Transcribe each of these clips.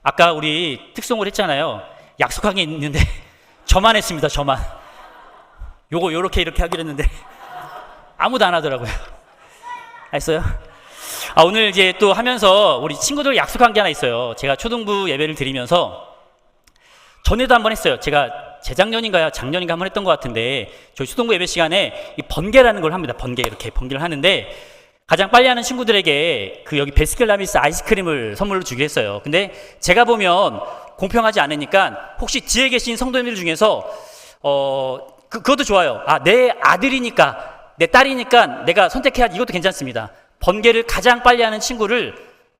아까 우리 특송을 했잖아요. 약속한 게 있는데 저만 했습니다. 저만. 요거 요렇게 이렇게 하기로 했는데 아무도 안 하더라고요. 알았어요? 오늘 이제 또 하면서 우리 친구들 약속한 게 하나 있어요. 제가 초등부 예배를 드리면서 전에도 한번 했어요. 제가 재작년인가요? 작년인가 한번 했던 것 같은데 저희 초등부 예배 시간에 이 번개라는 걸 합니다. 번개, 이렇게 번개를 하는데 가장 빨리 하는 친구들에게 그 여기 베스킨라빈스 아이스크림을 선물로 주기로 했어요. 근데 제가 보면 공평하지 않으니까 혹시 뒤에 계신 성도님들 중에서 그것도 좋아요. 내 아들이니까, 내 딸이니까 내가 선택해야, 이것도 괜찮습니다. 번개를 가장 빨리 하는 친구를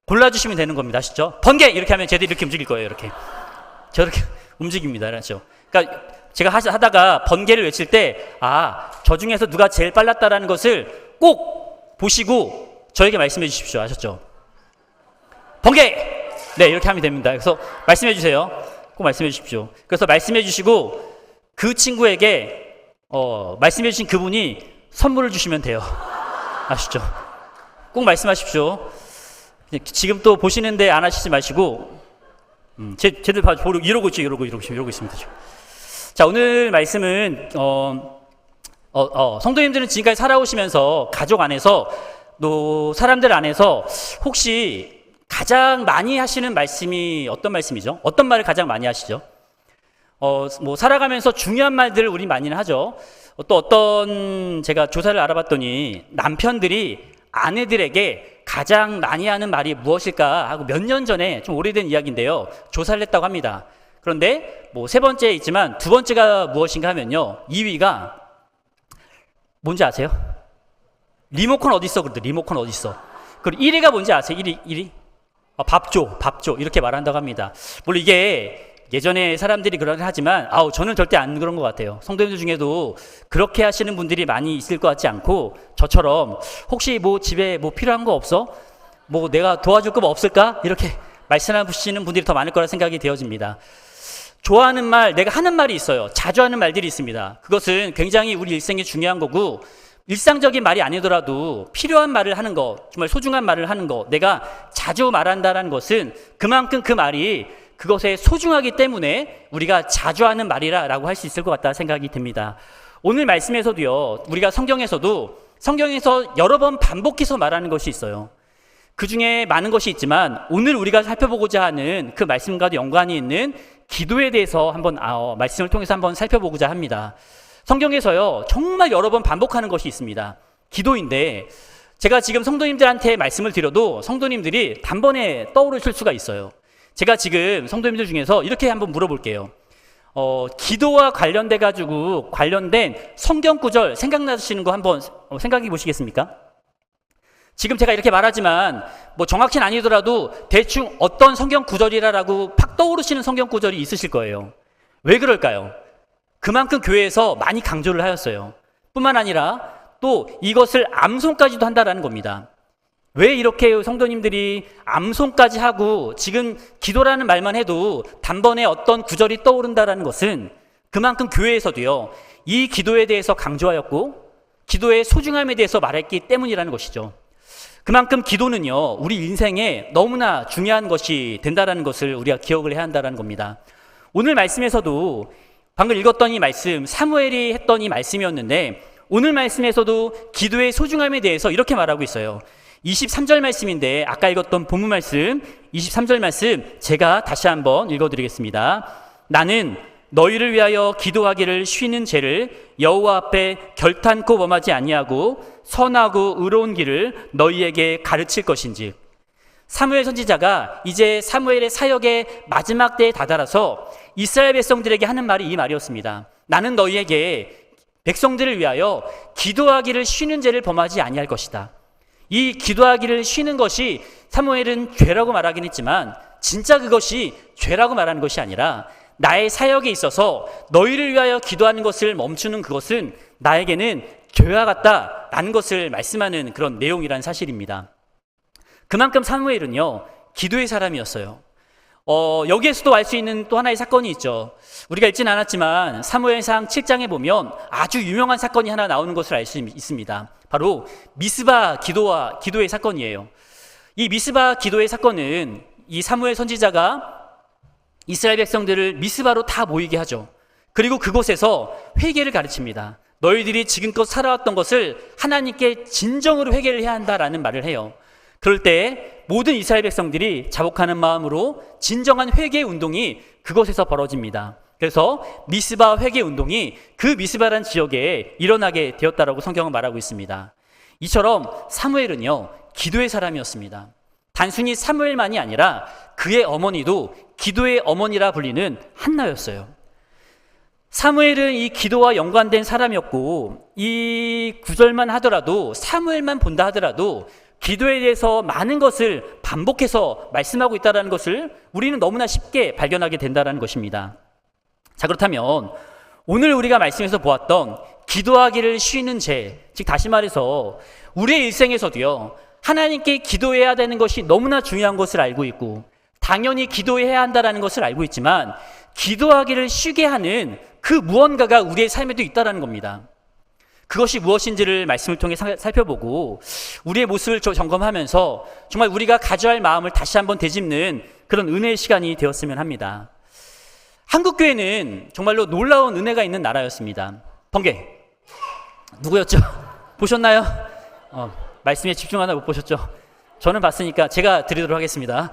골라주시면 되는 겁니다. 아시죠? 번개! 이렇게 하면 쟤들이 이렇게 움직일 거예요. 이렇게. 저렇게 움직입니다. 알았죠? 그러니까 제가 하다가 번개를 외칠 때, 저 중에서 누가 제일 빨랐다라는 것을 꼭 보시고 저에게 말씀해 주십시오. 아셨죠? 번개! 네, 이렇게 하면 됩니다. 그래서 말씀해 주세요. 꼭 말씀해 주십시오. 그래서 말씀해 주시고 그 친구에게 말씀해 주신 그분이 선물을 주시면 돼요. 아시죠? 꼭 말씀하십시오. 지금 또 보시는데 안 하시지 마시고 쟤들 보고 이러고 있습니다. 지금. 자, 오늘 말씀은 성도님들은 지금까지 살아오시면서 가족 안에서 또 사람들 안에서 혹시 가장 많이 하시는 말씀이 어떤 말씀이죠? 어떤 말을 가장 많이 하시죠? 살아가면서 중요한 말들을 우리 많이는 하죠. 또 어떤 제가 조사를 알아봤더니 남편들이 아내들에게 가장 많이 하는 말이 무엇일까 하고 몇 년 전에 좀 오래된 이야기인데요. 조사를 했다고 합니다. 그런데 세 번째에 있지만 두 번째가 무엇인가 하면요. 2위가 뭔지 아세요? 리모컨 어디 있어? 그런데 리모컨 어디 있어? 그리고 1위가 뭔지 아세요? 1위? 밥 줘. 이렇게 말한다고 합니다. 물론 이게 예전에 사람들이 그러긴 하지만 저는 절대 안 그런 것 같아요. 성도님들 중에도 그렇게 하시는 분들이 많이 있을 것 같지 않고 저처럼 혹시 집에 필요한 거 없어? 내가 도와줄 거 없을까? 이렇게 말씀하시는 분들이 더 많을 거라 생각이 되어집니다. 좋아하는 말, 내가 하는 말이 있어요. 자주 하는 말들이 있습니다. 그것은 굉장히 우리 일생에 중요한 거고 일상적인 말이 아니더라도 필요한 말을 하는 거, 정말 소중한 말을 하는 거, 내가 자주 말한다는 것은 그만큼 그 말이 그것에 소중하기 때문에 우리가 자주 하는 말이라고 할 수 있을 것 같다 생각이 듭니다. 오늘 말씀에서도요, 우리가 성경에서 여러 번 반복해서 말하는 것이 있어요. 그 중에 많은 것이 있지만 오늘 우리가 살펴보고자 하는 그 말씀과도 연관이 있는 기도에 대해서 한번 말씀을 통해서 한번 살펴보고자 합니다. 성경에서요, 정말 여러 번 반복하는 것이 있습니다. 기도인데 제가 지금 성도님들한테 말씀을 드려도 성도님들이 단번에 떠오르실 수가 있어요. 제가 지금 성도님들 중에서 이렇게 한번 물어볼게요. 기도와 관련된 성경 구절 생각나시는 거 한번 생각해 보시겠습니까? 지금 제가 이렇게 말하지만 정확히는 아니더라도 대충 어떤 성경 구절이라고 팍 떠오르시는 성경 구절이 있으실 거예요. 왜 그럴까요? 그만큼 교회에서 많이 강조를 하였어요. 뿐만 아니라 또 이것을 암송까지도 한다라는 겁니다. 왜 이렇게 성도님들이 암송까지 하고 지금 기도라는 말만 해도 단번에 어떤 구절이 떠오른다라는 것은 그만큼 교회에서도요, 이 기도에 대해서 강조하였고 기도의 소중함에 대해서 말했기 때문이라는 것이죠. 그만큼 기도는요, 우리 인생에 너무나 중요한 것이 된다라는 것을 우리가 기억을 해야 한다는 겁니다. 오늘 말씀에서도 방금 읽었던 이 말씀, 사무엘이 했던 이 말씀이었는데 오늘 말씀에서도 기도의 소중함에 대해서 이렇게 말하고 있어요. 23절 말씀인데 아까 읽었던 본문 말씀 23절 말씀 제가 다시 한번 읽어드리겠습니다. 나는 너희를 위하여 기도하기를 쉬는 죄를 여호와 앞에 결탄코 범하지 아니하고 선하고 의로운 길을 너희에게 가르칠 것인지. 사무엘 선지자가 이제 사무엘의 사역의 마지막 때에 다다라서 이스라엘 백성들에게 하는 말이 이 말이었습니다. 나는 너희에게 백성들을 위하여 기도하기를 쉬는 죄를 범하지 아니할 것이다. 이 기도하기를 쉬는 것이 사무엘은 죄라고 말하긴 했지만 진짜 그것이 죄라고 말하는 것이 아니라 나의 사역에 있어서 너희를 위하여 기도하는 것을 멈추는 그것은 나에게는 죄와 같다라는 것을 말씀하는 그런 내용이라는 사실입니다. 그만큼 사무엘은요, 기도의 사람이었어요. 여기에서도 알 수 있는 또 하나의 사건이 있죠. 우리가 읽진 않았지만 사무엘상 7장에 보면 아주 유명한 사건이 하나 나오는 것을 알 수 있습니다. 바로 미스바 기도의 사건이에요. 이 미스바 기도의 사건은 이 사무엘 선지자가 이스라엘 백성들을 미스바로 다 모이게 하죠. 그리고 그곳에서 회개를 가르칩니다. 너희들이 지금껏 살아왔던 것을 하나님께 진정으로 회개를 해야 한다라는 말을 해요. 그럴 때 모든 이스라엘 백성들이 자복하는 마음으로 진정한 회개 운동이 그곳에서 벌어집니다. 그래서 미스바 회개 운동이 그 미스바라는 지역에 일어나게 되었다라고 성경은 말하고 있습니다. 이처럼 사무엘은요, 기도의 사람이었습니다. 단순히 사무엘만이 아니라 그의 어머니도 기도의 어머니라 불리는 한나였어요. 사무엘은 이 기도와 연관된 사람이었고, 이 구절만 하더라도, 사무엘만 본다 하더라도 기도에 대해서 많은 것을 반복해서 말씀하고 있다는 것을 우리는 너무나 쉽게 발견하게 된다는 것입니다. 자, 그렇다면 오늘 우리가 말씀에서 보았던 기도하기를 쉬는 죄, 즉 다시 말해서 우리의 일생에서도요, 하나님께 기도해야 되는 것이 너무나 중요한 것을 알고 있고 당연히 기도해야 한다는 것을 알고 있지만 기도하기를 쉬게 하는 그 무언가가 우리의 삶에도 있다는 겁니다. 그것이 무엇인지를 말씀을 통해 살펴보고 우리의 모습을 점검하면서 정말 우리가 가져야 할 마음을 다시 한번 되짚는 그런 은혜의 시간이 되었으면 합니다. 한국교회는 정말로 놀라운 은혜가 있는 나라였습니다. 번개 누구였죠? 보셨나요? 말씀에 집중 하나 못 보셨죠? 저는 봤으니까 제가 드리도록 하겠습니다.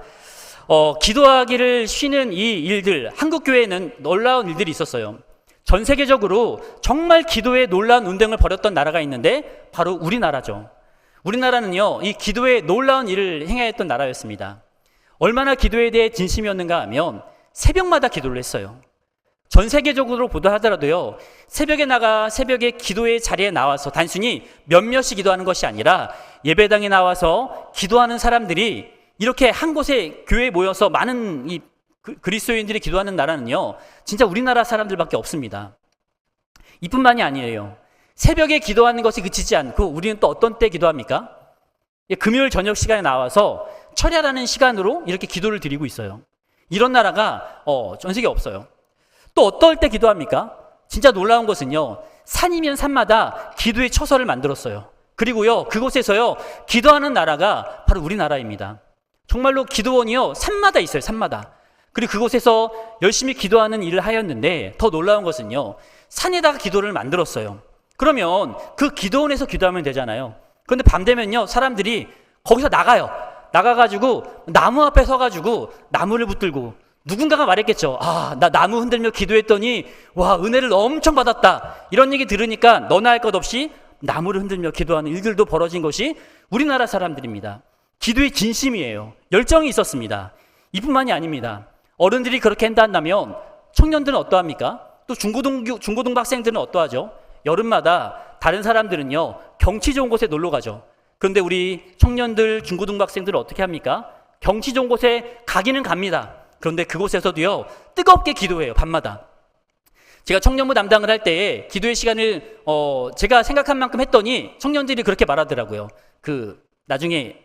기도하기를 쉬는 이 일들, 한국교회에는 놀라운 일들이 있었어요. 전 세계적으로 정말 기도에 놀라운 운동을 벌였던 나라가 있는데 바로 우리나라죠. 우리나라는요, 이 기도에 놀라운 일을 행하였던 나라였습니다. 얼마나 기도에 대해 진심이었는가 하면 새벽마다 기도를 했어요. 전 세계적으로 보다 하더라도요, 새벽에 나가 새벽에 기도의 자리에 나와서 단순히 몇몇이 기도하는 것이 아니라 예배당에 나와서 기도하는 사람들이 이렇게 한 곳에 교회에 모여서 많은 이 그리스도인들이 기도하는 나라는요, 진짜 우리나라 사람들밖에 없습니다. 이뿐만이 아니에요. 새벽에 기도하는 것이 그치지 않고 우리는 또 어떤 때 기도합니까? 금요일 저녁 시간에 나와서 철야라는 시간으로 이렇게 기도를 드리고 있어요. 이런 나라가 전 세계에 없어요. 또 어떨 때 기도합니까? 진짜 놀라운 것은요, 산이면 산마다 기도의 처소를 만들었어요. 그리고요, 그곳에서요, 기도하는 나라가 바로 우리나라입니다. 정말로 기도원이요, 산마다 있어요, 산마다. 그리고 그곳에서 열심히 기도하는 일을 하였는데 더 놀라운 것은요, 산에다가 기도를 만들었어요. 그러면 그 기도원에서 기도하면 되잖아요. 그런데 밤 되면요, 사람들이 거기서 나가가지고 나무 앞에 서가지고 나무를 붙들고 누군가가 말했겠죠. 나 나무 흔들며 기도했더니 와, 은혜를 엄청 받았다. 이런 얘기 들으니까 너나 할 것 없이 나무를 흔들며 기도하는 일들도 벌어진 것이 우리나라 사람들입니다. 기도의 진심이에요. 열정이 있었습니다. 이뿐만이 아닙니다. 어른들이 그렇게 한다면 청년들은 어떠합니까? 또 중고등부 학생들은 어떠하죠? 여름마다 다른 사람들은요, 경치 좋은 곳에 놀러 가죠. 그런데 우리 청년들, 중고등부 학생들은 어떻게 합니까? 경치 좋은 곳에 가기는 갑니다. 그런데 그곳에서도요, 뜨겁게 기도해요, 밤마다. 제가 청년부 담당을 할 때에 기도의 시간을 제가 생각한 만큼 했더니 청년들이 그렇게 말하더라고요. 나중에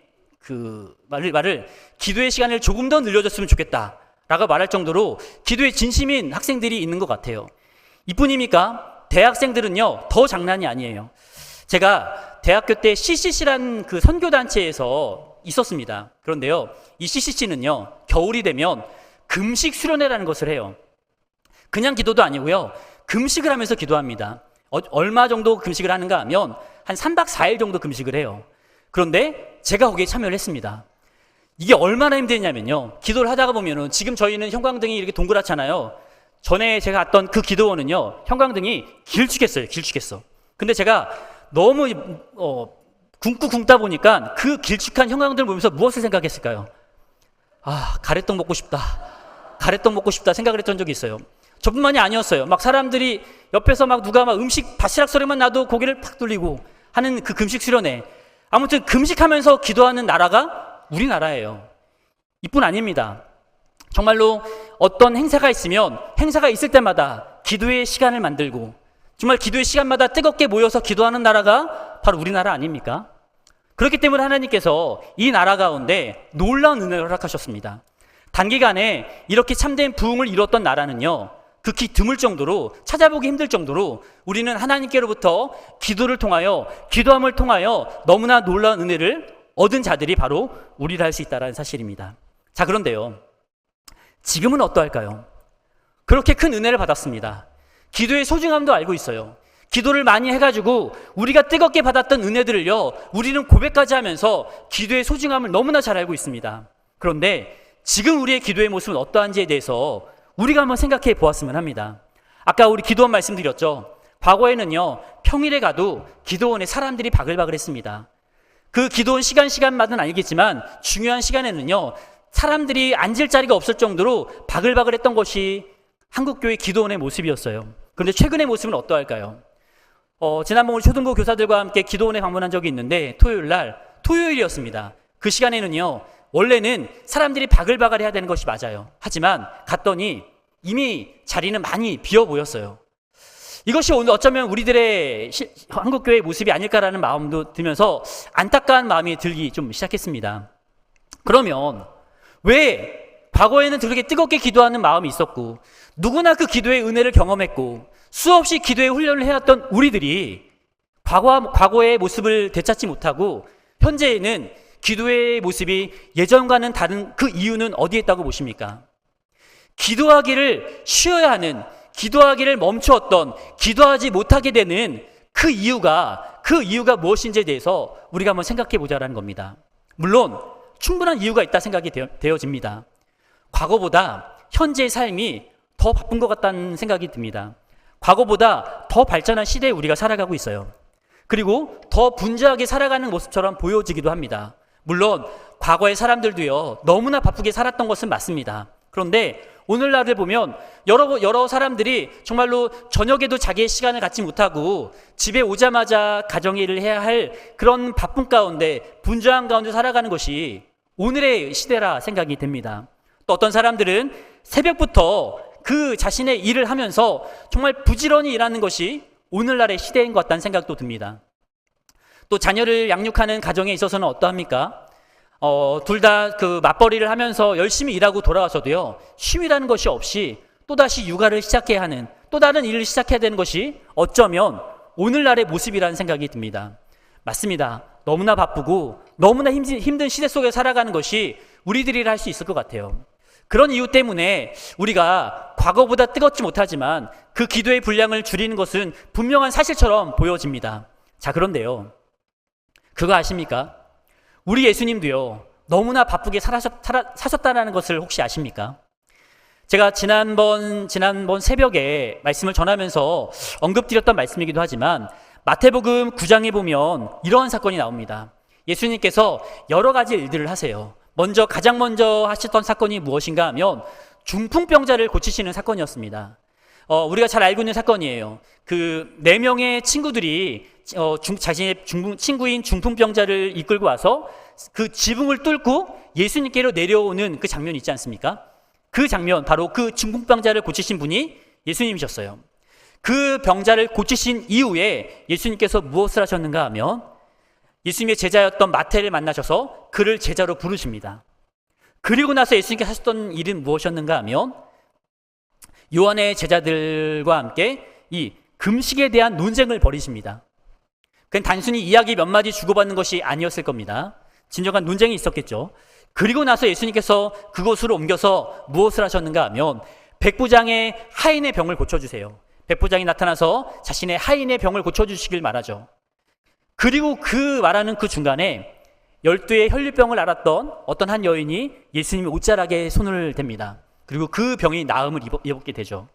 말을 기도의 시간을 조금 더 늘려줬으면 좋겠다 라고 말할 정도로 기도에 진심인 학생들이 있는 것 같아요. 이뿐입니까? 대학생들은요, 더 장난이 아니에요. 제가 대학교 때 CCC라는 그 선교단체에서 있었습니다. 그런데요, 이 CCC는요, 겨울이 되면 금식 수련회라는 것을 해요. 그냥 기도도 아니고요, 금식을 하면서 기도합니다. 얼마 정도 금식을 하는가 하면 한 3박 4일 정도 금식을 해요. 그런데 제가 거기에 참여를 했습니다. 이게 얼마나 힘드냐면요, 기도를 하다가 보면은 지금 저희는 형광등이 이렇게 동그랗잖아요. 전에 제가 갔던 그 기도원은요, 형광등이 길쭉했어. 근데 제가 너무 굶고 굶다 보니까 그 길쭉한 형광등을 보면서 무엇을 생각했을까요? 가래떡 먹고 싶다 생각을 했던 적이 있어요. 저뿐만이 아니었어요. 막 사람들이 옆에서 막 누가 막 음식 바시락 소리만 나도 고개를 팍 돌리고 하는 그 금식 수련회. 아무튼 금식하면서 기도하는 나라가 우리나라예요. 이뿐 아닙니다. 정말로 어떤 행사가 있으면 행사가 있을 때마다 기도의 시간을 만들고 정말 기도의 시간마다 뜨겁게 모여서 기도하는 나라가 바로 우리나라 아닙니까? 그렇기 때문에 하나님께서 이 나라 가운데 놀라운 은혜를 허락하셨습니다. 단기간에 이렇게 참된 부흥을 이뤘던 나라는요, 극히 드물 정도로, 찾아보기 힘들 정도로 우리는 하나님께로부터 기도를 통하여, 기도함을 통하여 너무나 놀라운 은혜를 얻은 자들이 바로 우리라 할 수 있다는 사실입니다. 자, 그런데요, 지금은 어떠할까요? 그렇게 큰 은혜를 받았습니다. 기도의 소중함도 알고 있어요. 기도를 많이 해가지고 우리가 뜨겁게 받았던 은혜들을요, 우리는 고백까지 하면서 기도의 소중함을 너무나 잘 알고 있습니다. 그런데 지금 우리의 기도의 모습은 어떠한지에 대해서 우리가 한번 생각해 보았으면 합니다. 아까 우리 기도원 말씀드렸죠. 과거에는요, 평일에 가도 기도원에 사람들이 바글바글했습니다. 그 기도원 시간마다는 알겠지만 중요한 시간에는요, 사람들이 앉을 자리가 없을 정도로 바글바글했던 것이 한국교회 기도원의 모습이었어요. 그런데 최근의 모습은 어떠할까요? 지난번 우리 초등부 교사들과 함께 기도원에 방문한 적이 있는데 토요일이었습니다. 그 시간에는요, 원래는 사람들이 바글바글 해야 되는 것이 맞아요. 하지만 갔더니 이미 자리는 많이 비어 보였어요. 이것이 오늘 어쩌면 우리들의 한국교회의 모습이 아닐까라는 마음도 들면서 안타까운 마음이 들기 좀 시작했습니다. 그러면 왜 과거에는 그렇게 뜨겁게 기도하는 마음이 있었고 누구나 그 기도의 은혜를 경험했고 수없이 기도의 훈련을 해왔던 우리들이 과거의 모습을 되찾지 못하고 현재에는 기도의 모습이 예전과는 다른 그 이유는 어디에 있다고 보십니까? 기도하기를 쉬어야 하는, 기도하기를 멈추었던, 기도하지 못하게 되는 그 이유가 무엇인지에 대해서 우리가 한번 생각해 보자라는 겁니다. 물론 충분한 이유가 있다 생각이 되어집니다. 과거보다 현재의 삶이 더 바쁜 것 같다는 생각이 듭니다. 과거보다 더 발전한 시대에 우리가 살아가고 있어요. 그리고 더 분주하게 살아가는 모습처럼 보여지기도 합니다. 물론 과거의 사람들도요, 너무나 바쁘게 살았던 것은 맞습니다. 그런데 오늘날을 보면 여러 사람들이 정말로 저녁에도 자기의 시간을 갖지 못하고 집에 오자마자 가정일을 해야 할 그런 바쁜 가운데, 분주한 가운데 살아가는 것이 오늘의 시대라 생각이 됩니다. 또 어떤 사람들은 새벽부터 그 자신의 일을 하면서 정말 부지런히 일하는 것이 오늘날의 시대인 것 같다는 생각도 듭니다. 또 자녀를 양육하는 가정에 있어서는 어떠합니까? 둘 다 그 맞벌이를 하면서 열심히 일하고 돌아와서도요, 쉼이라는 것이 없이 또다시 육아를 시작해야 하는, 또 다른 일을 시작해야 되는 것이 어쩌면 오늘날의 모습이라는 생각이 듭니다. 맞습니다. 너무나 바쁘고 너무나 힘든 시대 속에 살아가는 것이 우리들이 할 수 있을 것 같아요. 그런 이유 때문에 우리가 과거보다 뜨겁지 못하지만 그 기도의 분량을 줄이는 것은 분명한 사실처럼 보여집니다. 자, 그런데요, 그거 아십니까? 우리 예수님도요, 너무나 바쁘게 사셨다는 것을 혹시 아십니까? 제가 지난번 새벽에 말씀을 전하면서 언급드렸던 말씀이기도 하지만 마태복음 9장에 보면 이러한 사건이 나옵니다. 예수님께서 여러 가지 일들을 하세요. 가장 먼저 하셨던 사건이 무엇인가 하면 중풍병자를 고치시는 사건이었습니다. 우리가 잘 알고 있는 사건이에요. 그 4명의 친구들이 자신의 친구인 중풍병자를 이끌고 와서 그 지붕을 뚫고 예수님께로 내려오는 그 장면이 있지 않습니까? 그 장면, 바로 그 중풍병자를 고치신 분이 예수님이셨어요. 그 병자를 고치신 이후에 예수님께서 무엇을 하셨는가 하면 예수님의 제자였던 마태를 만나셔서 그를 제자로 부르십니다. 그리고 나서 예수님께서 하셨던 일은 무엇이었는가 하면 요한의 제자들과 함께 이 금식에 대한 논쟁을 벌이십니다. 그건 단순히 이야기 몇 마디 주고받는 것이 아니었을 겁니다. 진정한 논쟁이 있었겠죠. 그리고 나서 예수님께서 그곳으로 옮겨서 무엇을 하셨는가 하면 백부장의 하인의 병을 고쳐주세요. 백부장이 나타나서 자신의 하인의 병을 고쳐주시길 말하죠. 그리고 그 말하는 그 중간에 12의 혈류병을 앓았던 어떤 한 여인이 예수님의 옷자락에 손을 댑니다. 그리고 그 병이 나음을 입었게 되죠.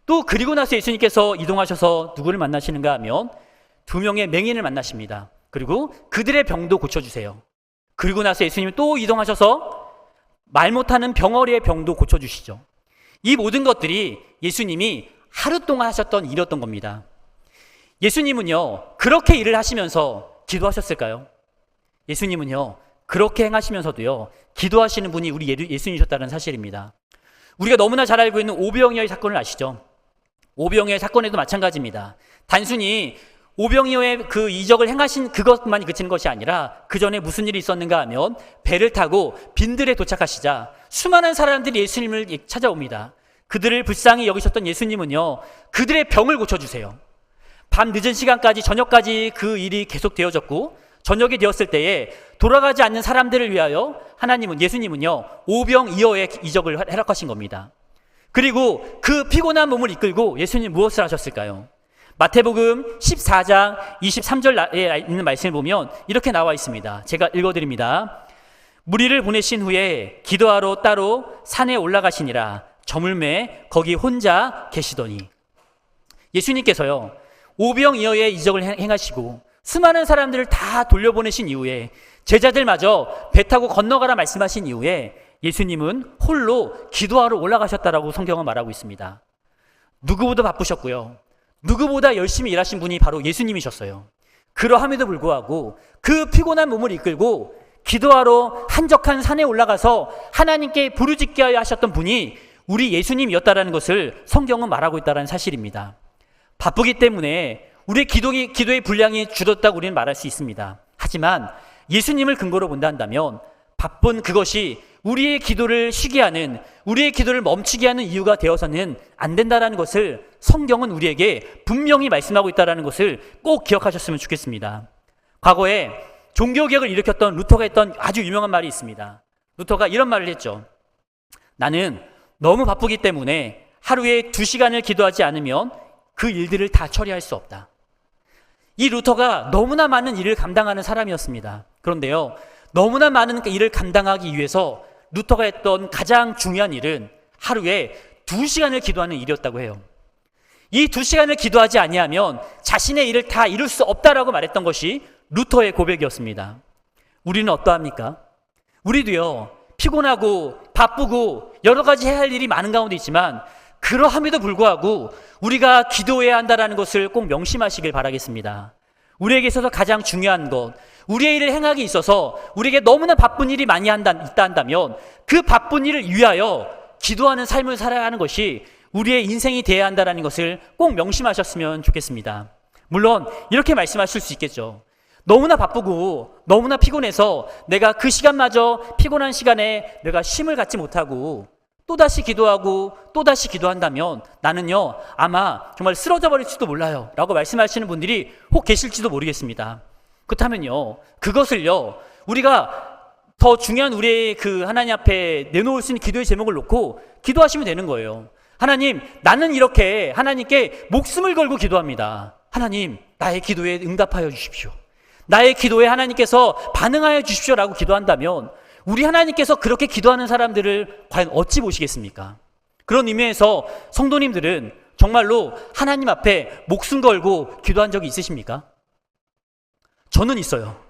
또 그리고 나서 예수님께서 이동하셔서 누구를 만나시는가 하면 2명의 맹인을 만나십니다. 그리고 그들의 병도 고쳐주세요. 그리고 나서 예수님이 또 이동하셔서 말 못하는 병어리의 병도 고쳐주시죠. 이 모든 것들이 예수님이 하루 동안 하셨던 일이었던 겁니다. 예수님은요, 그렇게 일을 하시면서 기도하셨을까요? 예수님은요, 그렇게 행하시면서도요, 기도하시는 분이 우리 예수님이셨다는 사실입니다. 우리가 너무나 잘 알고 있는 오병이어의 사건을 아시죠? 오병이어의 사건에도 마찬가지입니다. 단순히 오병이어의 그 이적을 행하신 그것만이 그치는 것이 아니라 그 전에 무슨 일이 있었는가 하면 배를 타고 빈들에 도착하시자 수많은 사람들이 예수님을 찾아옵니다. 그들을 불쌍히 여기셨던 예수님은요, 그들의 병을 고쳐주세요. 밤 늦은 시간까지, 저녁까지 그 일이 계속 되어졌고 저녁이 되었을 때에 돌아가지 않는 사람들을 위하여 예수님은요, 오병이어의 이적을 허락하신 겁니다. 그리고 그 피곤한 몸을 이끌고 예수님 무엇을 하셨을까요? 마태복음 14장 23절에 있는 말씀을 보면 이렇게 나와 있습니다. 제가 읽어드립니다. 무리를 보내신 후에 기도하러 따로 산에 올라가시니라. 저물매 거기 혼자 계시더니. 예수님께서요, 오병이어의 이적을 행하시고 수많은 사람들을 다 돌려보내신 이후에 제자들마저 배 타고 건너가라 말씀하신 이후에 예수님은 홀로 기도하러 올라가셨다라고 성경은 말하고 있습니다. 누구보다 바쁘셨고요, 누구보다 열심히 일하신 분이 바로 예수님이셨어요. 그러함에도 불구하고 그 피곤한 몸을 이끌고 기도하러 한적한 산에 올라가서 하나님께 부르짖게 하여 하셨던 분이 우리 예수님이었다라는 것을 성경은 말하고 있다는 사실입니다. 바쁘기 때문에 우리의 기도의 분량이 줄었다고 우리는 말할 수 있습니다. 하지만 예수님을 근거로 본다면 바쁜 그것이 우리의 기도를 쉬게 하는, 우리의 기도를 멈추게 하는 이유가 되어서는 안 된다는 것을 성경은 우리에게 분명히 말씀하고 있다는 것을 꼭 기억하셨으면 좋겠습니다. 과거에 종교개혁을 일으켰던 루터가 했던 아주 유명한 말이 있습니다. 루터가 이런 말을 했죠. 나는 너무 바쁘기 때문에 하루에 2시간을 기도하지 않으면 그 일들을 다 처리할 수 없다. 이 루터가 너무나 많은 일을 감당하는 사람이었습니다. 그런데요, 너무나 많은 일을 감당하기 위해서 루터가 했던 가장 중요한 일은 하루에 2시간을 기도하는 일이었다고 해요. 이 2시간을 기도하지 아니하면 자신의 일을 다 이룰 수 없다라고 말했던 것이 루터의 고백이었습니다. 우리는 어떠합니까? 우리도요, 피곤하고 바쁘고 여러 가지 해야 할 일이 많은 가운데 있지만 그러함에도 불구하고 우리가 기도해야 한다는 것을 꼭 명심하시길 바라겠습니다. 우리에게 있어서 가장 중요한 것, 우리의 일을 행하기 있어서 우리에게 너무나 바쁜 일이 있다 한다면 그 바쁜 일을 위하여 기도하는 삶을 살아야 하는 것이 우리의 인생이 되어야 한다는 것을 꼭 명심하셨으면 좋겠습니다. 물론 이렇게 말씀하실 수 있겠죠. 너무나 바쁘고 너무나 피곤해서 내가 그 시간마저 피곤한 시간에 내가 쉼을 갖지 못하고 또다시 기도하고 또다시 기도한다면 나는요, 아마 정말 쓰러져 버릴지도 몰라요 라고 말씀하시는 분들이 혹 계실지도 모르겠습니다. 그렇다면요, 그것을요, 우리가 더 중요한 우리의 그 하나님 앞에 내놓을 수 있는 기도의 제목을 놓고 기도하시면 되는 거예요. 하나님, 나는 이렇게 하나님께 목숨을 걸고 기도합니다. 하나님, 나의 기도에 응답하여 주십시오. 나의 기도에 하나님께서 반응하여 주십시오라고 기도한다면 우리 하나님께서 그렇게 기도하는 사람들을 과연 어찌 보시겠습니까? 그런 의미에서 성도님들은 정말로 하나님 앞에 목숨 걸고 기도한 적이 있으십니까? 저는 있어요.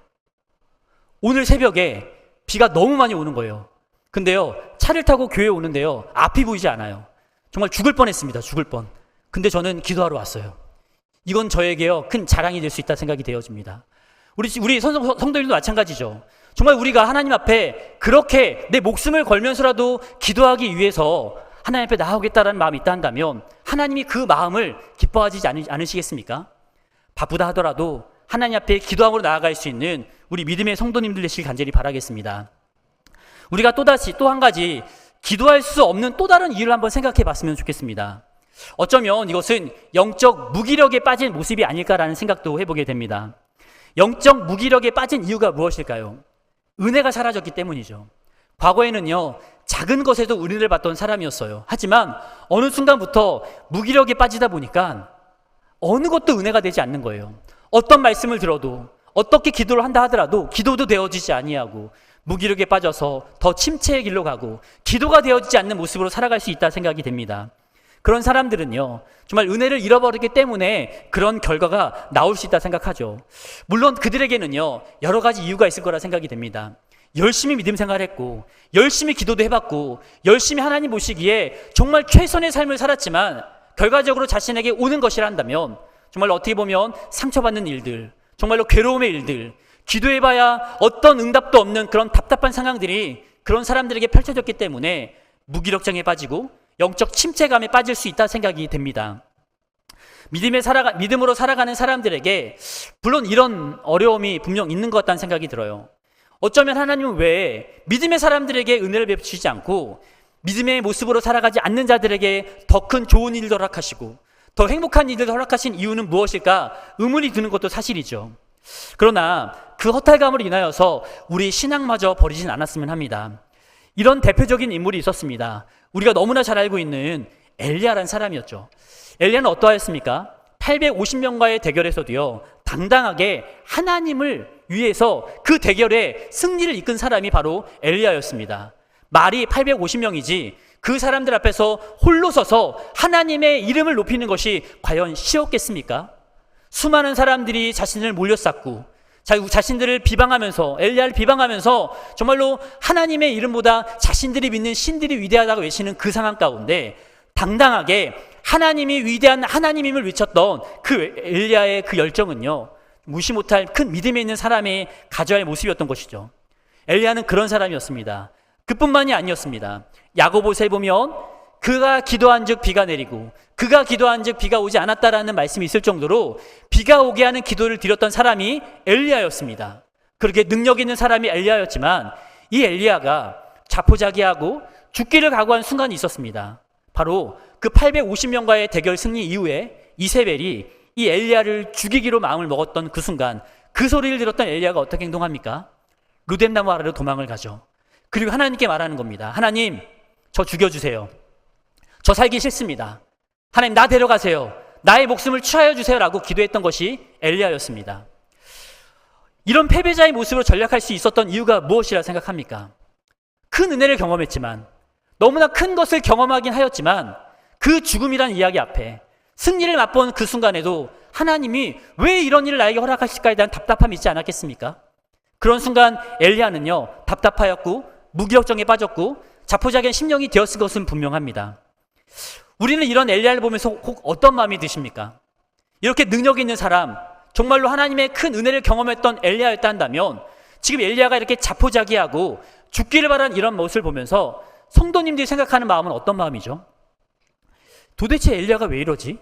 오늘 새벽에 비가 너무 많이 오는 거예요. 근데요, 차를 타고 교회에 오는데요, 앞이 보이지 않아요. 정말 죽을 뻔했습니다. 죽을 뻔. 근데 저는 기도하러 왔어요. 이건 저에게요, 큰 자랑이 될 수 있다 생각이 되어집니다. 우리 성도들도 마찬가지죠. 정말 우리가 하나님 앞에 그렇게 내 목숨을 걸면서라도 기도하기 위해서 하나님 앞에 나아오겠다는 마음이 있다 한다면 하나님이 그 마음을 기뻐하지 않으시겠습니까? 바쁘다 하더라도 하나님 앞에 기도함으로 나아갈 수 있는 우리 믿음의 성도님들 되시길 간절히 바라겠습니다. 우리가 또 한 가지 기도할 수 없는 또 다른 이유를 한번 생각해 봤으면 좋겠습니다. 어쩌면 이것은 영적 무기력에 빠진 모습이 아닐까라는 생각도 해보게 됩니다. 영적 무기력에 빠진 이유가 무엇일까요? 은혜가 사라졌기 때문이죠. 과거에는요, 작은 것에도 은혜를 받던 사람이었어요. 하지만 어느 순간부터 무기력에 빠지다 보니까 어느 것도 은혜가 되지 않는 거예요. 어떤 말씀을 들어도, 어떻게 기도를 한다 하더라도 기도도 되어지지 아니하고 무기력에 빠져서 더 침체의 길로 가고 기도가 되어지지 않는 모습으로 살아갈 수 있다 생각이 됩니다. 그런 사람들은요, 정말 은혜를 잃어버리기 때문에 그런 결과가 나올 수 있다 생각하죠. 물론 그들에게는요, 여러 가지 이유가 있을 거라 생각이 됩니다. 열심히 믿음 생활했고, 열심히 기도도 해봤고, 열심히 하나님 보시기에 정말 최선의 삶을 살았지만 결과적으로 자신에게 오는 것이라 한다면 정말 어떻게 보면 상처받는 일들, 정말로 괴로움의 일들, 기도해봐야 어떤 응답도 없는 그런 답답한 상황들이 그런 사람들에게 펼쳐졌기 때문에 무기력증에 빠지고 영적 침체감에 빠질 수 있다 생각이 됩니다. 믿음으로 살아가는 사람들에게 물론 이런 어려움이 분명 있는 것 같다는 생각이 들어요. 어쩌면 하나님은 왜 믿음의 사람들에게 은혜를 베푸시지 않고 믿음의 모습으로 살아가지 않는 자들에게 더 큰 좋은 일을 허락하시고 더 행복한 일을 허락하신 이유는 무엇일까 의문이 드는 것도 사실이죠. 그러나 그 허탈감으로 인하여서 우리 신앙마저 버리진 않았으면 합니다. 이런 대표적인 인물이 있었습니다. 우리가 너무나 잘 알고 있는 엘리야라는 사람이었죠. 엘리야는 어떠하였습니까? 850명과의 대결에서도요, 당당하게 하나님을 위해서 그 대결에 승리를 이끈 사람이 바로 엘리야였습니다. 말이 850명이지 그 사람들 앞에서 홀로 서서 하나님의 이름을 높이는 것이 과연 쉬웠겠습니까? 수많은 사람들이 자신을 몰려쌌고 자신들을 비방하면서, 엘리야를 비방하면서 정말로 하나님의 이름보다 자신들이 믿는 신들이 위대하다고 외치는 그 상황 가운데 당당하게 하나님이 위대한 하나님임을 외쳤던 그 엘리야의 그 열정은요, 무시 못할 큰 믿음에 있는 사람이 가져야 할 모습이었던 것이죠. 엘리야는 그런 사람이었습니다. 그뿐만이 아니었습니다. 야고보서에 보면 그가 기도한 즉 비가 내리고 그가 기도한 즉 비가 오지 않았다라는 말씀이 있을 정도로 비가 오게 하는 기도를 드렸던 사람이 엘리야였습니다. 그렇게 능력 있는 사람이 엘리야였지만 이 엘리야가 자포자기하고 죽기를 각오한 순간이 있었습니다. 바로 그 850명과의 대결 승리 이후에 이세벨이 이 엘리야를 죽이기로 마음을 먹었던 그 순간, 그 소리를 들었던 엘리야가 어떻게 행동합니까? 루뎀나무 아래로 도망을 가죠. 그리고 하나님께 말하는 겁니다. 하나님, 저 죽여주세요. 저 살기 싫습니다. 하나님, 나 데려가세요. 나의 목숨을 취하여 주세요 라고 기도했던 것이 엘리야였습니다. 이런 패배자의 모습으로 전략할 수 있었던 이유가 무엇이라 생각합니까? 큰 은혜를 경험했지만, 너무나 큰 것을 경험하긴 하였지만 그 죽음이란 이야기 앞에 승리를 맛본 그 순간에도 하나님이 왜 이런 일을 나에게 허락하실까에 대한 답답함이 있지 않았겠습니까? 그런 순간 엘리야는요, 답답하였고 무기력정에 빠졌고 자포자기한 심령이 되었을 것은 분명합니다. 우리는 이런 엘리야를 보면서 혹 어떤 마음이 드십니까? 이렇게 능력 있는 사람, 정말로 하나님의 큰 은혜를 경험했던 엘리야였다 한다면 지금 엘리야가 이렇게 자포자기하고 죽기를 바란 이런 모습을 보면서 성도님들이 생각하는 마음은 어떤 마음이죠? 도대체 엘리야가 왜 이러지?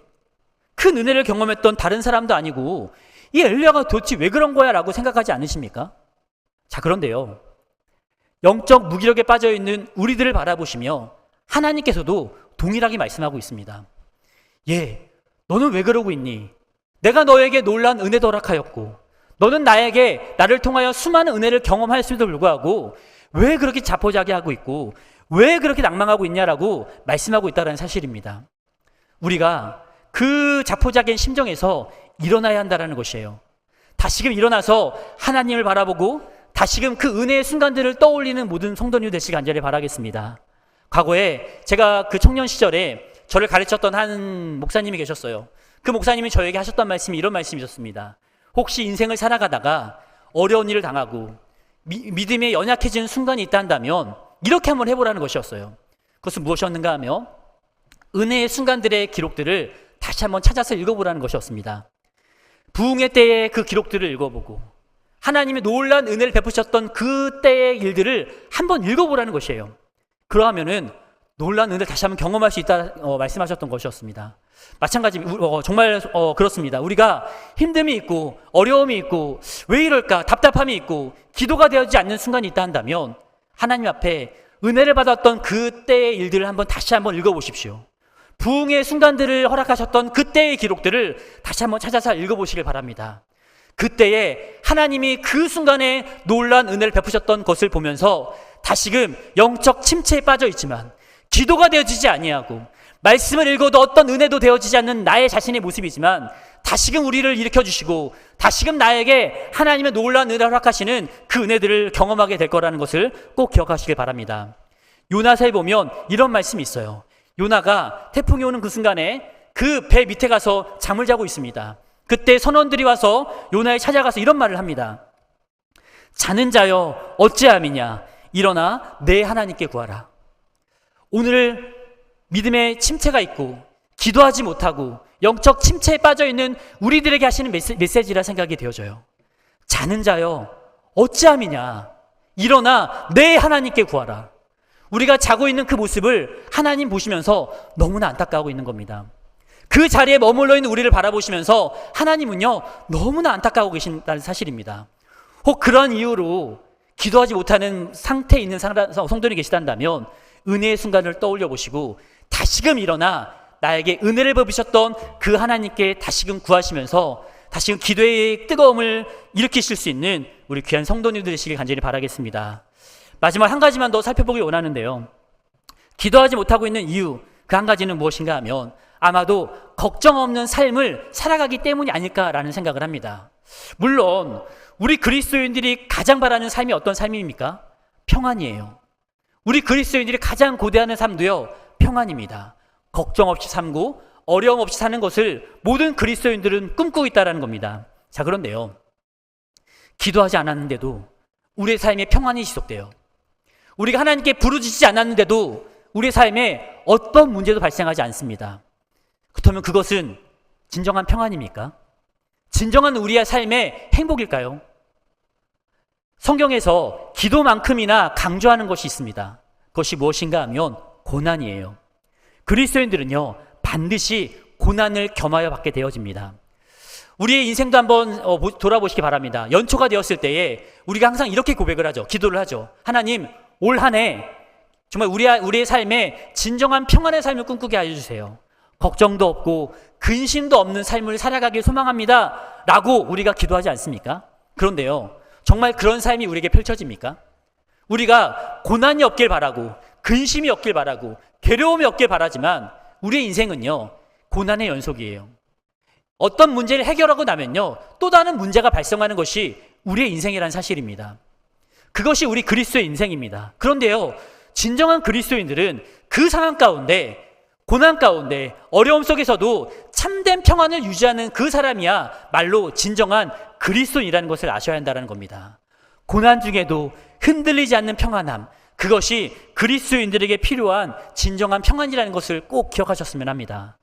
큰 은혜를 경험했던 다른 사람도 아니고 이 엘리야가 도대체 왜 그런 거야? 라고 생각하지 않으십니까? 자, 그런데요, 영적 무기력에 빠져있는 우리들을 바라보시며 하나님께서도 동일하게 말씀하고 있습니다. 예, 너는 왜 그러고 있니? 내가 너에게 놀라운 은혜도 허락하였고 너는 나를 통하여 수많은 은혜를 경험하였음에도 불구하고 왜 그렇게 자포자기하고 있고 왜 그렇게 낭망하고 있냐라고 말씀하고 있다는 사실입니다. 우리가 그 자포자기한 심정에서 일어나야 한다는 것이에요. 다시금 일어나서 하나님을 바라보고 다시금 그 은혜의 순간들을 떠올리는 모든 성도님 되시길 간절히 바라겠습니다. 과거에 제가 그 청년 시절에 저를 가르쳤던 한 목사님이 계셨어요. 그 목사님이 저에게 하셨던 말씀이 이런 말씀이셨습니다. 혹시 인생을 살아가다가 어려운 일을 당하고 믿음에 연약해지는 순간이 있다 한다면 이렇게 한번 해보라는 것이었어요. 그것은 무엇이었는가 하며 은혜의 순간들의 기록들을 다시 한번 찾아서 읽어보라는 것이었습니다. 부흥의 때의 그 기록들을 읽어보고 하나님의 놀라운 은혜를 베푸셨던 그 때의 일들을 한번 읽어보라는 것이에요. 그러하면은 놀라운 은혜를 다시 한번 경험할 수 있다 말씀하셨던 것이었습니다. 마찬가지 정말 그렇습니다. 우리가 힘듦이 있고 어려움이 있고 왜 이럴까 답답함이 있고 기도가 되어지지 않는 순간이 있다 한다면 하나님 앞에 은혜를 받았던 그때의 일들을 다시 한번 읽어보십시오. 부흥의 순간들을 허락하셨던 그때의 기록들을 다시 한번 찾아서 읽어보시길 바랍니다. 그때에 하나님이 그 순간에 놀라운 은혜를 베푸셨던 것을 보면서 다시금 영적 침체에 빠져 있지만 기도가 되어지지 아니하고 말씀을 읽어도 어떤 은혜도 되어지지 않는 나의 자신의 모습이지만 다시금 우리를 일으켜주시고 다시금 나에게 하나님의 놀라운 은혜를 허락하시는 그 은혜들을 경험하게 될 거라는 것을 꼭 기억하시길 바랍니다. 요나서에 보면 이런 말씀이 있어요. 요나가 태풍이 오는 그 순간에 그 배 밑에 가서 잠을 자고 있습니다. 그때 선원들이 와서 요나에 찾아가서 이런 말을 합니다. 자는 자여 어찌함이냐, 일어나 내 하나님께 구하라. 오늘 믿음의 침체가 있고 기도하지 못하고 영적 침체에 빠져있는 우리들에게 하시는 메시지라 생각이 되어져요. 자는 자여 어찌함이냐, 일어나 내 하나님께 구하라. 우리가 자고 있는 그 모습을 하나님 보시면서 너무나 안타까워하고 있는 겁니다. 그 자리에 머물러 있는 우리를 바라보시면서 하나님은요 너무나 안타까워하고 계신다는 사실입니다. 혹 그런 이유로 기도하지 못하는 상태에 있는 성도들이 계시단다면 은혜의 순간을 떠올려 보시고 다시금 일어나 나에게 은혜를 베푸셨던 그 하나님께 다시금 구하시면서 다시금 기도의 뜨거움을 일으키실 수 있는 우리 귀한 성도님들 되시길 간절히 바라겠습니다. 마지막 한 가지만 더 살펴보길 원하는데요. 기도하지 못하고 있는 이유, 그 한 가지는 무엇인가 하면 아마도 걱정 없는 삶을 살아가기 때문이 아닐까라는 생각을 합니다. 물론 우리 그리스도인들이 가장 바라는 삶이 어떤 삶입니까? 평안이에요. 우리 그리스도인들이 가장 고대하는 삶도요, 평안입니다. 걱정 없이 살고 어려움 없이 사는 것을 모든 그리스도인들은 꿈꾸고 있다는 겁니다. 자, 그런데요, 기도하지 않았는데도 우리의 삶에 평안이 지속돼요. 우리가 하나님께 부르짖지 않았는데도 우리의 삶에 어떤 문제도 발생하지 않습니다. 그렇다면 그것은 진정한 평안입니까? 진정한 우리의 삶의 행복일까요? 성경에서 기도만큼이나 강조하는 것이 있습니다. 그것이 무엇인가 하면 고난이에요. 그리스도인들은요, 반드시 고난을 겸하여 받게 되어집니다. 우리의 인생도 한번 돌아보시기 바랍니다. 연초가 되었을 때에 우리가 항상 이렇게 고백을 하죠. 기도를 하죠. 하나님, 올 한 해 정말 우리의 삶에 진정한 평안의 삶을 꿈꾸게 해주세요. 걱정도 없고 근심도 없는 삶을 살아가길 소망합니다 라고 우리가 기도하지 않습니까? 그런데요, 정말 그런 삶이 우리에게 펼쳐집니까? 우리가 고난이 없길 바라고 근심이 없길 바라고 괴로움이 없길 바라지만 우리의 인생은요, 고난의 연속이에요. 어떤 문제를 해결하고 나면요, 또 다른 문제가 발생하는 것이 우리의 인생이라는 사실입니다. 그것이 우리 그리스도의 인생입니다. 그런데요, 진정한 그리스도인들은 그 상황 가운데, 고난 가운데, 어려움 속에서도 참된 평안을 유지하는 그 사람이야 말로 진정한 그리스도인이라는 것을 아셔야 한다는 겁니다. 고난 중에도 흔들리지 않는 평안함, 그것이 그리스도인들에게 필요한 진정한 평안이라는 것을 꼭 기억하셨으면 합니다.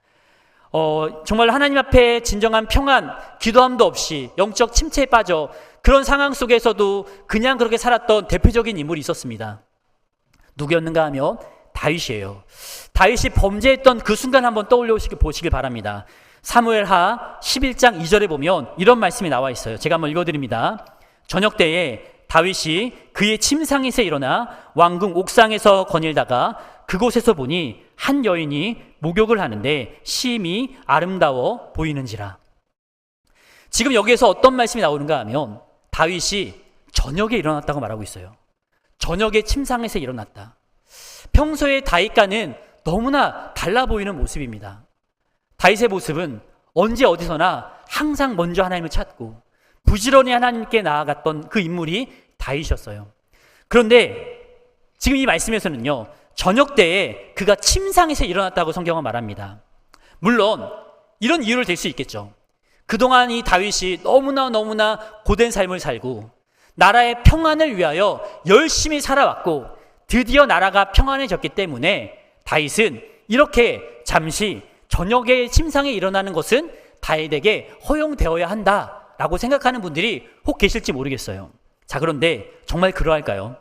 정말 하나님 앞에 진정한 평안, 기도함도 없이 영적 침체에 빠져 그런 상황 속에서도 그냥 그렇게 살았던 대표적인 인물이 있었습니다. 누구였는가 하면 다윗이에요. 다윗이 범죄했던 그 순간 한번 떠올려 보시길 바랍니다. 사무엘하 11장 2절에 보면 이런 말씀이 나와 있어요. 제가 한번 읽어드립니다. 저녁 때에 다윗이 그의 침상에서 일어나 왕궁 옥상에서 거닐다가 그곳에서 보니 한 여인이 목욕을 하는데 심히 아름다워 보이는지라. 지금 여기에서 어떤 말씀이 나오는가 하면 다윗이 저녁에 일어났다고 말하고 있어요. 저녁에 침상에서 일어났다. 평소에 다윗과는 너무나 달라 보이는 모습입니다. 다윗의 모습은 언제 어디서나 항상 먼저 하나님을 찾고 부지런히 하나님께 나아갔던 그 인물이 다윗이었어요. 그런데 지금 이 말씀에서는요, 저녁 때에 그가 침상에서 일어났다고 성경은 말합니다. 물론 이런 이유를 댈 수 있겠죠. 그동안 이 다윗이 너무나 고된 삶을 살고 나라의 평안을 위하여 열심히 살아왔고 드디어 나라가 평안해졌기 때문에 다윗은 이렇게 잠시 저녁에 침상에 일어나는 것은 다윗에게 허용되어야 한다라고 생각하는 분들이 혹 계실지 모르겠어요. 자, 그런데 정말 그러할까요?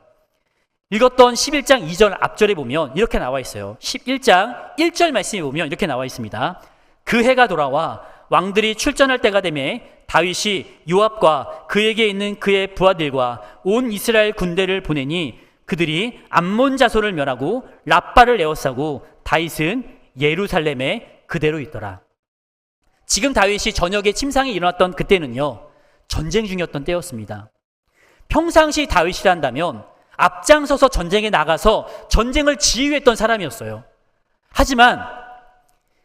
읽었던 11장 2절 앞절에 보면 이렇게 나와 있어요. 11장 1절 말씀에 보면 이렇게 나와 있습니다. 그 해가 돌아와 왕들이 출전할 때가 되매 다윗이 요압과 그에게 있는 그의 부하들과 온 이스라엘 군대를 보내니 그들이 암몬 자손을 멸하고 랍바를 에워싸고 다윗은 예루살렘에 그대로 있더라. 지금 다윗이 저녁에 침상에 일어났던 그때는요, 전쟁 중이었던 때였습니다. 평상시 다윗이란다면 앞장서서 전쟁에 나가서 전쟁을 지휘했던 사람이었어요. 하지만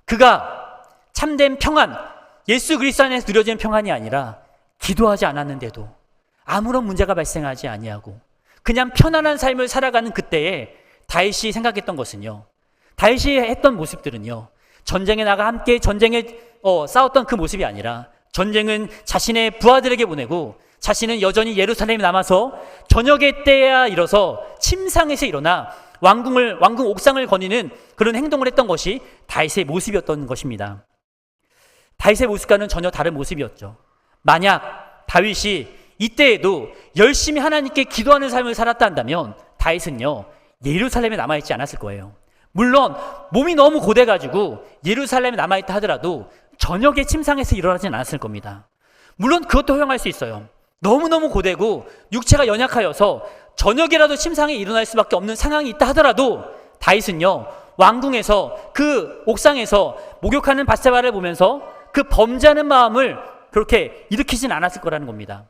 그가 참된 평안, 예수 그리스도 안에서 누려지는 평안이 아니라 기도하지 않았는데도 아무런 문제가 발생하지 아니하고 그냥 편안한 삶을 살아가는 그때에 다윗이 생각했던 것은요, 다윗이 했던 모습들은요, 전쟁에 나가 함께 전쟁에 싸웠던 그 모습이 아니라 전쟁은 자신의 부하들에게 보내고 자신은 여전히 예루살렘에 남아서 저녁의 때야 일어서 침상에서 일어나 왕궁 옥상을 거니는 그런 행동을 했던 것이 다윗의 모습이었던 것입니다. 다윗의 모습과는 전혀 다른 모습이었죠. 만약 다윗이 이때에도 열심히 하나님께 기도하는 삶을 살았다 한다면 다윗은요, 예루살렘에 남아있지 않았을 거예요. 물론 몸이 너무 고돼가지고 예루살렘에 남아있다 하더라도 저녁에 침상에서 일어나진 않았을 겁니다. 물론 그것도 허용할 수 있어요. 너무너무 고되고 육체가 연약하여서 저녁이라도 침상에 일어날 수밖에 없는 상황이 있다 하더라도 다윗은요, 왕궁에서 그 옥상에서 목욕하는 밧세바를 보면서 그 범죄하는 마음을 그렇게 일으키진 않았을 거라는 겁니다.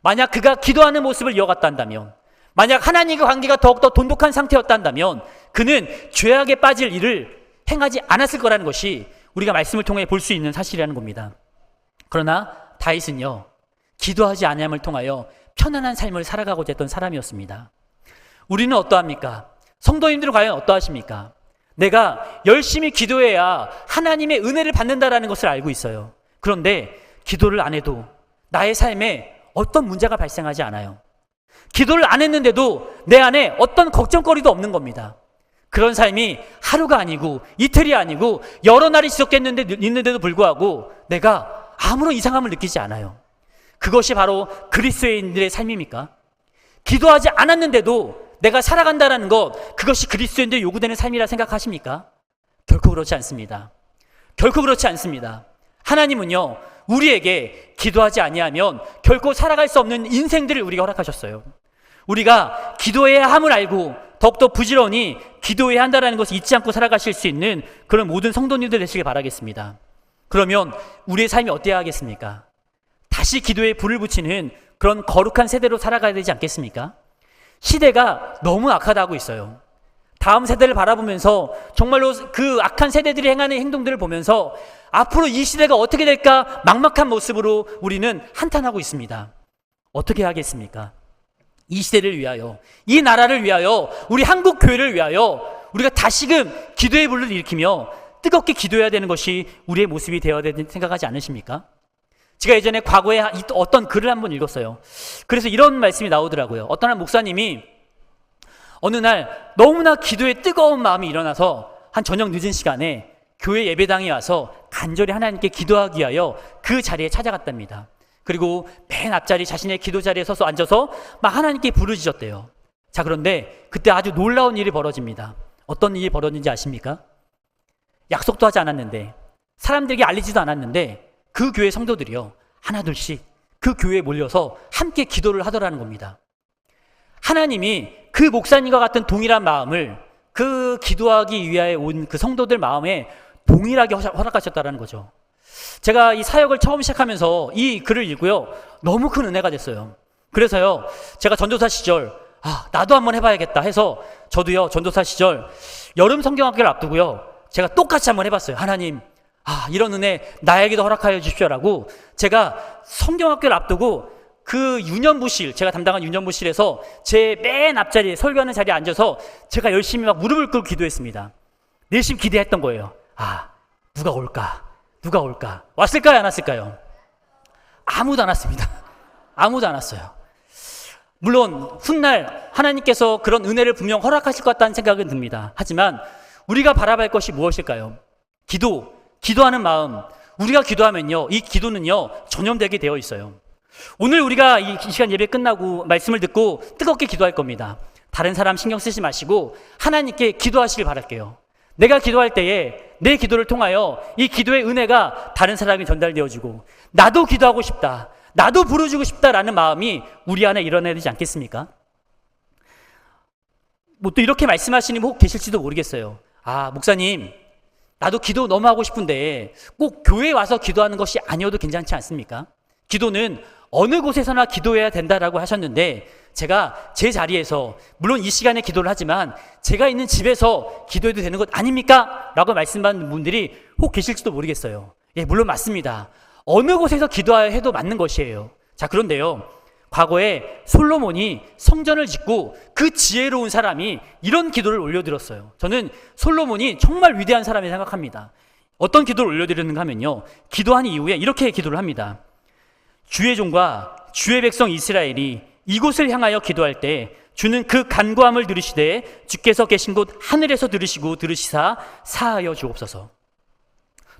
만약 그가 기도하는 모습을 이어갔다 한다면, 만약 하나님과 관계가 더욱더 돈독한 상태였다 한다면 그는 죄악에 빠질 일을 행하지 않았을 거라는 것이 우리가 말씀을 통해 볼 수 있는 사실이라는 겁니다. 그러나 다윗은요, 기도하지 아니함을 통하여 편안한 삶을 살아가고자 했던 사람이었습니다. 우리는 어떠합니까? 성도님들은 과연 어떠하십니까? 내가 열심히 기도해야 하나님의 은혜를 받는다라는 것을 알고 있어요. 그런데 기도를 안 해도 나의 삶에 어떤 문제가 발생하지 않아요. 기도를 안 했는데도 내 안에 어떤 걱정거리도 없는 겁니다. 그런 삶이 하루가 아니고 이틀이 아니고 여러 날이 지속됐는데도 불구하고 내가 아무런 이상함을 느끼지 않아요. 그것이 바로 그리스도인들의 삶입니까? 기도하지 않았는데도 내가 살아간다는 것, 그것이 그리스도인들의 요구되는 삶이라 생각하십니까? 결코 그렇지 않습니다. 결코 그렇지 않습니다. 하나님은요, 우리에게 기도하지 아니하면 결코 살아갈 수 없는 인생들을 우리가 허락하셨어요. 우리가 기도해야 함을 알고 더욱더 부지런히 기도해야 한다는 것을 잊지 않고 살아가실 수 있는 그런 모든 성도님들 되시길 바라겠습니다. 그러면 우리의 삶이 어때야 하겠습니까? 다시 기도에 불을 붙이는 그런 거룩한 세대로 살아가야 되지 않겠습니까? 시대가 너무 악하다고 있어요. 다음 세대를 바라보면서 정말로 그 악한 세대들이 행하는 행동들을 보면서 앞으로 이 시대가 어떻게 될까 막막한 모습으로 우리는 한탄하고 있습니다. 어떻게 하겠습니까? 이 시대를 위하여, 이 나라를 위하여, 우리 한국 교회를 위하여 우리가 다시금 기도의 불을 일으키며 뜨겁게 기도해야 되는 것이 우리의 모습이 되어야 되는 생각하지 않으십니까? 제가 예전에 과거에 어떤 글을 한번 읽었어요. 그래서 이런 말씀이 나오더라고요. 어떤 한 목사님이 어느 날 너무나 기도에 뜨거운 마음이 일어나서 한 저녁 늦은 시간에 교회 예배당에 와서 간절히 하나님께 기도하기 위하여 그 자리에 찾아갔답니다. 그리고 맨 앞자리 자신의 기도 자리에 서서 앉아서 막 하나님께 부르짖었대요. 자, 그런데 그때 아주 놀라운 일이 벌어집니다. 어떤 일이 벌어진지 아십니까? 약속도 하지 않았는데, 사람들에게 알리지도 않았는데 그 교회 성도들이요, 하나둘씩 그 교회에 몰려서 함께 기도를 하더라는 겁니다. 하나님이 그 목사님과 같은 동일한 마음을 그 기도하기 위하여 온 그 성도들 마음에 동일하게 허락하셨다는 거죠. 제가 이 사역을 처음 시작하면서 이 글을 읽고요, 너무 큰 은혜가 됐어요. 그래서요, 제가 전도사 시절 나도 한번 해봐야겠다 해서 저도요, 전도사 시절 여름 성경학교를 앞두고요, 제가 똑같이 한번 해봤어요. 하나님, 이런 은혜 나에게도 허락하여 주십시오라고 제가 성경학교를 앞두고 그 유년부실, 제가 담당한 유년부실에서 제 맨 앞자리에, 설교하는 자리에 앉아서 제가 열심히 막 무릎을 꿇고 기도했습니다. 내심 기대했던 거예요. 누가 올까? 누가 올까? 왔을까요? 안 왔을까요? 아무도 안 왔습니다. 아무도 안 왔어요. 물론 훗날 하나님께서 그런 은혜를 분명 허락하실 것 같다는 생각은 듭니다. 하지만 우리가 바라볼 것이 무엇일까요? 기도하는 마음. 우리가 기도하면요, 이 기도는요, 전염되게 되어 있어요. 오늘 우리가 이 시간 예배 끝나고 말씀을 듣고 뜨겁게 기도할 겁니다. 다른 사람 신경 쓰지 마시고 하나님께 기도하시길 바랄게요. 내가 기도할 때에 내 기도를 통하여 이 기도의 은혜가 다른 사람이 전달되어지고, 나도 기도하고 싶다, 나도 부르주고 싶다라는 마음이 우리 안에 일어나야 되지 않겠습니까? 또 이렇게 말씀하시는 분 혹 계실지도 모르겠어요. 목사님, 나도 기도 너무 하고 싶은데 꼭 교회에 와서 기도하는 것이 아니어도 괜찮지 않습니까? 기도는 어느 곳에서나 기도해야 된다라고 하셨는데, 제가 제 자리에서, 물론 이 시간에 기도를 하지만 제가 있는 집에서 기도해도 되는 것 아닙니까? 라고 말씀하는 분들이 혹 계실지도 모르겠어요. 예, 물론 맞습니다. 어느 곳에서 기도해도 맞는 것이에요. 자, 그런데요, 과거에 솔로몬이 성전을 짓고 그 지혜로운 사람이 이런 기도를 올려드렸어요. 저는 솔로몬이 정말 위대한 사람이라고 생각합니다. 어떤 기도를 올려드렸는가 하면요, 기도한 이후에 이렇게 기도를 합니다. 주의 종과 주의 백성 이스라엘이 이곳을 향하여 기도할 때 주는 그 간구함을 들으시되 주께서 계신 곳 하늘에서 들으시고 들으시사 사하여 주옵소서.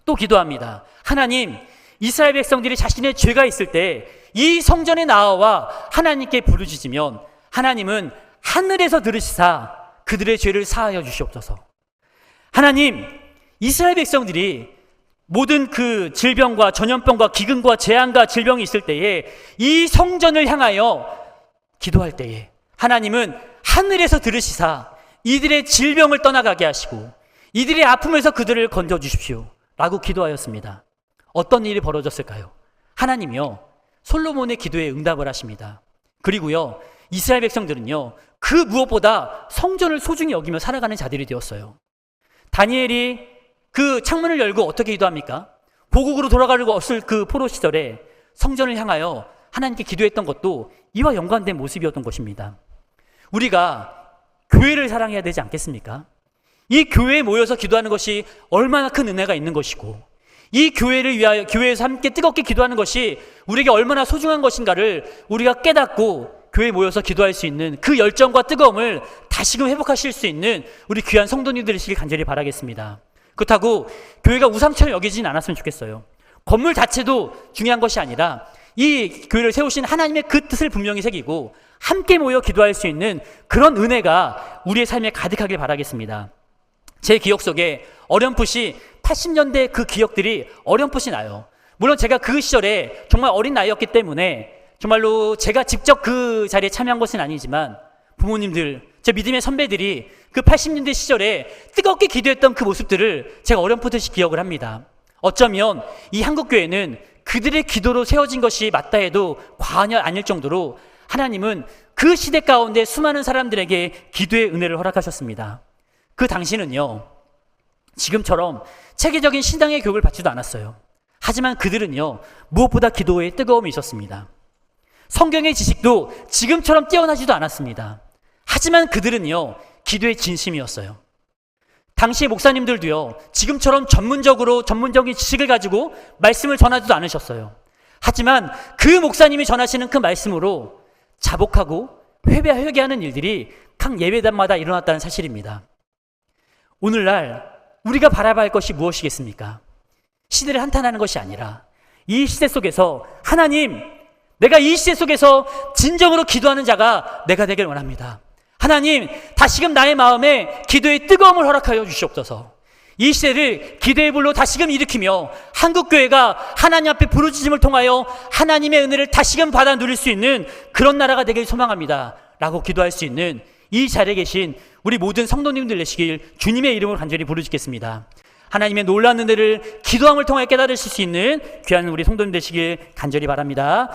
또 기도합니다. 하나님, 이스라엘 백성들이 자신의 죄가 있을 때 이 성전에 나와 하나님께 부르짖으면 하나님은 하늘에서 들으시사 그들의 죄를 사하여 주시옵소서. 하나님, 이스라엘 백성들이 모든 그 질병과 전염병과 기근과 재앙과 질병이 있을 때에 이 성전을 향하여 기도할 때에 하나님은 하늘에서 들으시사 이들의 질병을 떠나가게 하시고 이들의 아픔에서 그들을 건져주십시오 라고 기도하였습니다. 어떤 일이 벌어졌을까요? 하나님이요 솔로몬의 기도에 응답을 하십니다. 그리고요 이스라엘 백성들은요 그 무엇보다 성전을 소중히 여기며 살아가는 자들이 되었어요. 다니엘이 그 창문을 열고 어떻게 기도합니까? 보국으로 돌아가려고 없을 그 포로 시절에 성전을 향하여 하나님께 기도했던 것도 이와 연관된 모습이었던 것입니다. 우리가 교회를 사랑해야 되지 않겠습니까? 이 교회에 모여서 기도하는 것이 얼마나 큰 은혜가 있는 것이고, 이 교회를 위하여 교회에서 함께 뜨겁게 기도하는 것이 우리에게 얼마나 소중한 것인가를 우리가 깨닫고 교회에 모여서 기도할 수 있는 그 열정과 뜨거움을 다시금 회복하실 수 있는 우리 귀한 성도님들 되시길 간절히 바라겠습니다. 그렇다고 교회가 우상처럼 여기진 않았으면 좋겠어요. 건물 자체도 중요한 것이 아니라 이 교회를 세우신 하나님의 그 뜻을 분명히 새기고 함께 모여 기도할 수 있는 그런 은혜가 우리의 삶에 가득하길 바라겠습니다. 제 기억 속에 어렴풋이 80년대 그 기억들이 어렴풋이 나요. 물론 제가 그 시절에 정말 어린 나이였기 때문에 정말로 제가 직접 그 자리에 참여한 것은 아니지만 부모님들, 제 믿음의 선배들이 그 80년대 시절에 뜨겁게 기도했던 그 모습들을 제가 어렴풋이 기억을 합니다. 어쩌면 이 한국교회는 그들의 기도로 세워진 것이 맞다 해도 과언이 아닐 정도로 하나님은 그 시대 가운데 수많은 사람들에게 기도의 은혜를 허락하셨습니다. 그 당시는요 지금처럼 체계적인 신앙의 교육을 받지도 않았어요. 하지만 그들은요 무엇보다 기도에 뜨거움이 있었습니다. 성경의 지식도 지금처럼 뛰어나지도 않았습니다. 하지만 그들은요 기도의 진심이었어요. 당시 목사님들도요 지금처럼 전문적인 지식을 가지고 말씀을 전하지도 않으셨어요. 하지만 그 목사님이 전하시는 그 말씀으로 자복하고 회개하는 일들이 각 예배당마다 일어났다는 사실입니다. 오늘날 우리가 바라봐야 할 것이 무엇이겠습니까? 시대를 한탄하는 것이 아니라 이 시대 속에서 하나님, 내가 이 시대 속에서 진정으로 기도하는 자가 내가 되길 원합니다. 하나님, 다시금 나의 마음에 기도의 뜨거움을 허락하여 주시옵소서. 이 시대를 기도의 불로 다시금 일으키며 한국교회가 하나님 앞에 부르짖음을 통하여 하나님의 은혜를 다시금 받아 누릴 수 있는 그런 나라가 되길 소망합니다 라고 기도할 수 있는 이 자리에 계신 우리 모든 성도님들 되시길 주님의 이름으로 간절히 부르짖겠습니다. 하나님의 놀라운 은혜를 기도함을 통해 깨달으실 수 있는 귀한 우리 성도님 되시길 간절히 바랍니다.